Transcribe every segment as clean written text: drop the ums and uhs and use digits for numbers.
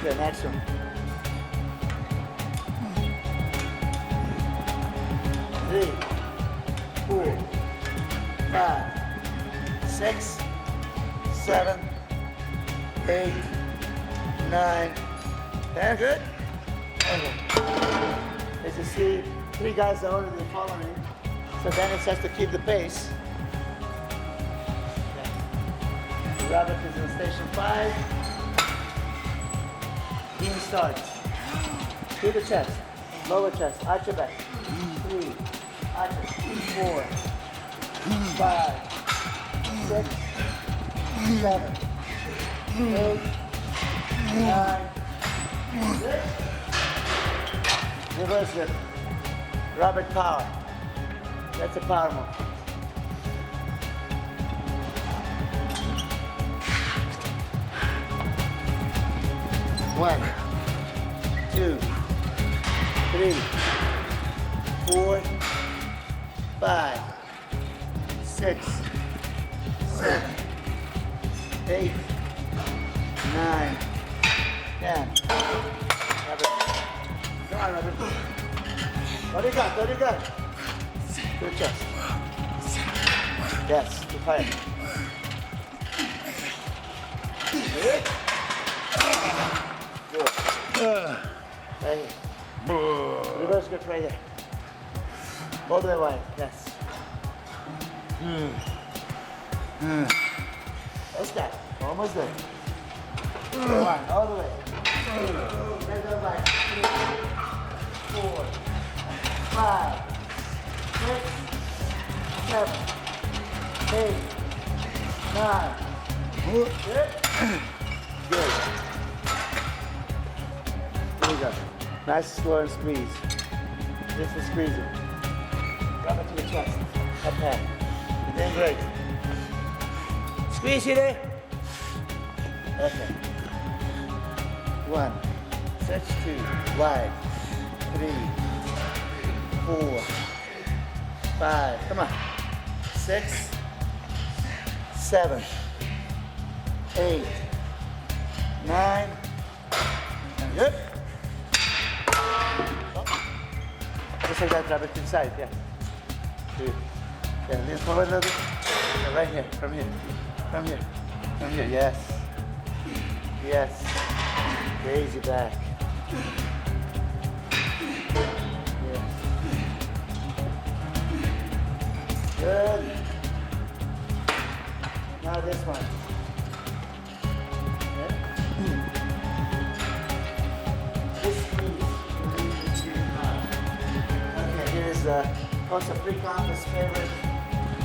Good, next one. 3, 4, 5, 6, 7, 8, 9, 10. Good. Okay. As you see, 3 guys are already following. So Dennis has to keep the pace. Okay. Robert is in station 5. Team starts. To the chest, lower chest, arch your back. 3, arch it. 4, 5, 6, 7, 8, 9, 6. Reverse grip. Robert power. That's a power move. One, 2, 3, 4, 5, 6, 7, 8, 9, 10. Robert. Come on, Robert. What do you got? What do you got? To the chest. Yes, keep high. Good. Good. Right here. Reverse grip right here. All the way wide. Yes. That's that. Almost there. Come on, all the way. Then go back. 3, 4, 5, 6, 7, 8, 9. Good. Good. There you go. Nice slow and squeeze. This is squeezing. Drop it to the chest. Up high. You're doing great. Squeeze here. Okay. 1, stretch 2, wide. 3, 4, 5. Come on. 6, 7, 8, 9. Good. Just like that, drop it to the side, yeah. Good. Yeah, lean forward a little bit. Yeah, right here, from here, from here, from here, yes. Yes. Raise your back. Yes. Good. Now this one. Also pre-contest favorite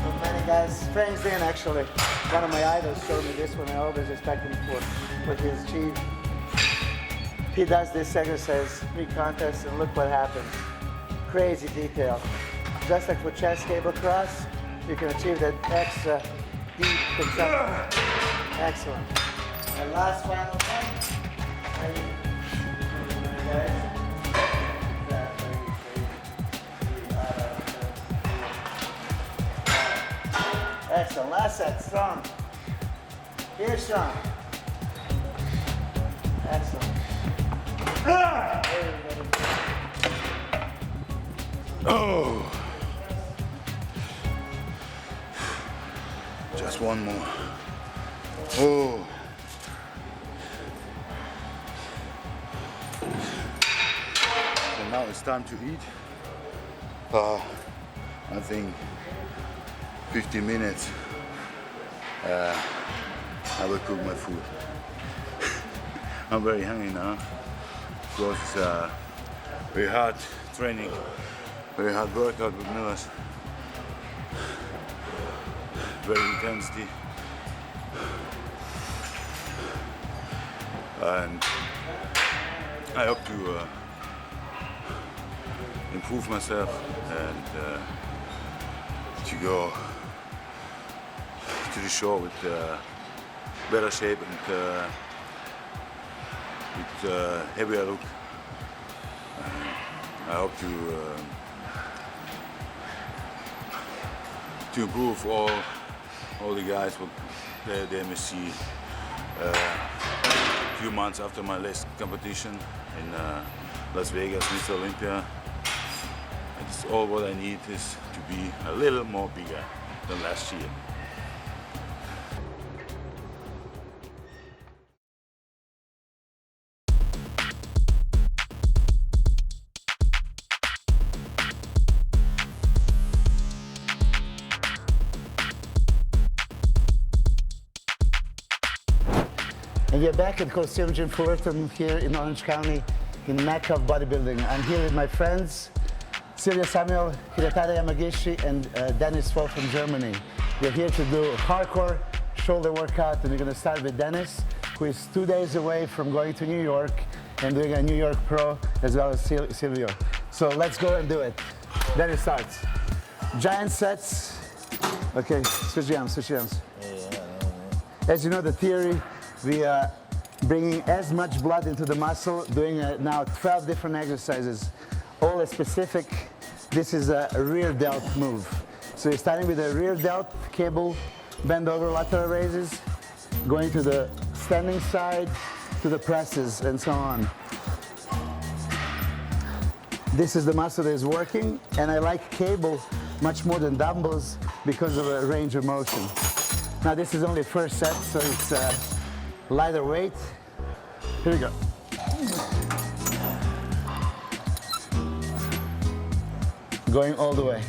of many guys. Frank's Dan actually, one of my idols, showed me this one. I always respect him for what he has achieved. He does this exercise pre-contest and look what happens. Crazy detail. Just like for chest cable cross, you can achieve that extra deep consumption. Excellent. And last final one. Guys. Excellent. Last set. Strong. Here, strong. Excellent. Oh. Just one more. Oh. So now it's time to eat. I think 15 minutes. I will cook my food. I'm very hungry now. It was very hard training, very hard workout with Millers. Very intensity. And I hope to improve myself and to go to the show with better shape and with heavier look. I hope to improve all the guys what they must see few months after my last competition in Las Vegas, Mr. Olympia. And it's all what I need is to be a little more bigger than last year. And we're back at Coliseum Gym Fullerton here in Orange County, in Mecca of bodybuilding. I'm here with my friends, Silvia Samuel, Hiratara Yamagishi, and Dennis Foll from Germany. We're here to do a hardcore shoulder workout, and we're going to start with Dennis, who is 2 days away from going to New York and doing a New York Pro, as well as Silvio. So let's go and do it. Dennis starts. Giant sets. Okay, switch the arms, switch the arms. As you know, the theory, we are bringing as much blood into the muscle, doing now 12 different exercises, all specific. This is a rear delt move. So you're starting with a rear delt, cable, bend over, lateral raises, going to the standing side, to the presses, and so on. This is the muscle that is working, and I like cable much more than dumbbells because of the range of motion. Now this is only first set, so it's lighter weight. Here we go. Going all the way.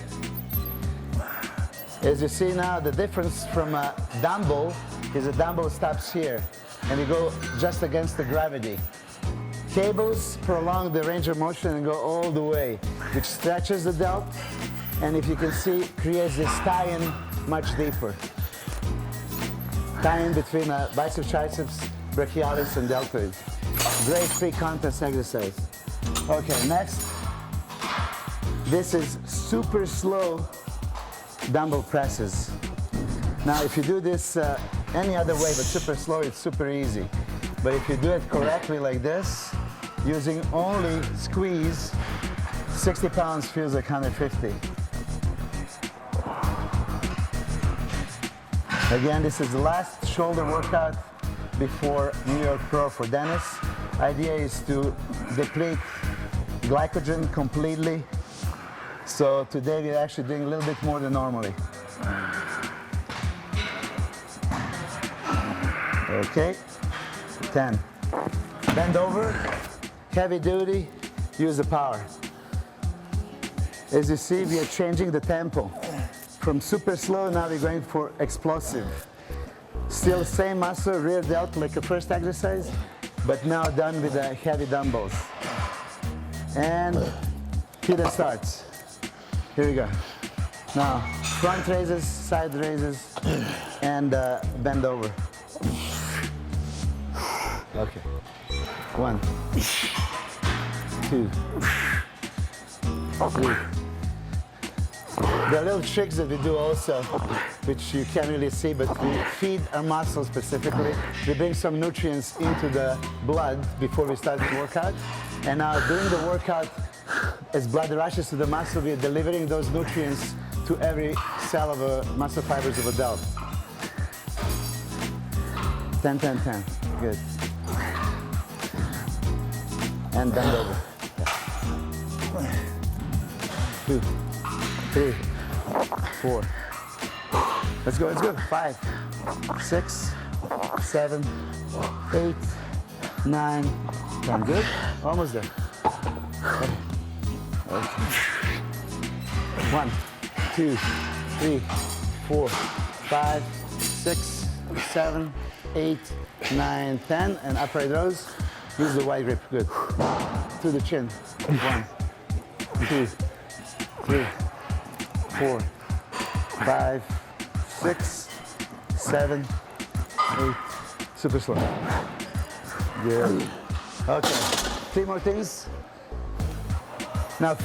As you see now, the difference from a dumbbell is a dumbbell stops here, and you go just against the gravity. Cables prolong the range of motion and go all the way, which stretches the delt, and if you can see, creates this tie-in much deeper. Tie-in between biceps, triceps, brachialis, and deltoid. Great pre-contest exercise. Okay, next. This is super slow dumbbell presses. Now, if you do this any other way but super slow, it's super easy. But if you do it correctly like this, using only squeeze, 60 pounds feels like 150. Again, this is the last shoulder workout before New York Pro for Dennis. Idea is to deplete glycogen completely. So today we're actually doing a little bit more than normally. Okay, 10. Bend over, heavy duty, use the power. As you see, we are changing the tempo. From super slow, now we're going for explosive. Still same muscle, rear delt like the first exercise, but now done with the heavy dumbbells. And Peter starts. Here we go. Now, front raises, side raises, and bend over. Okay. 1, 2, 3. There are little tricks that we do also, which you can't really see, but we feed our muscles specifically. We bring some nutrients into the blood before we start the workout. And now during the workout, as blood rushes to the muscle, we are delivering those nutrients to every cell of a muscle fibers of a delt. 10, 10, 10. Good. And bend over. 2, 3, 4. Let's go, let's go. 5, 6, 7, 8, 9, 10. Good. Almost there. Okay. 1, 2, 3, 4, 5, 6, 7, 8, 9, 10. And upright rows. Use the wide grip. Good. To the chin. 1, 2, 3, 4, 5, 6, 7, 8. Super slow. Good. Okay. 3 more things. Now,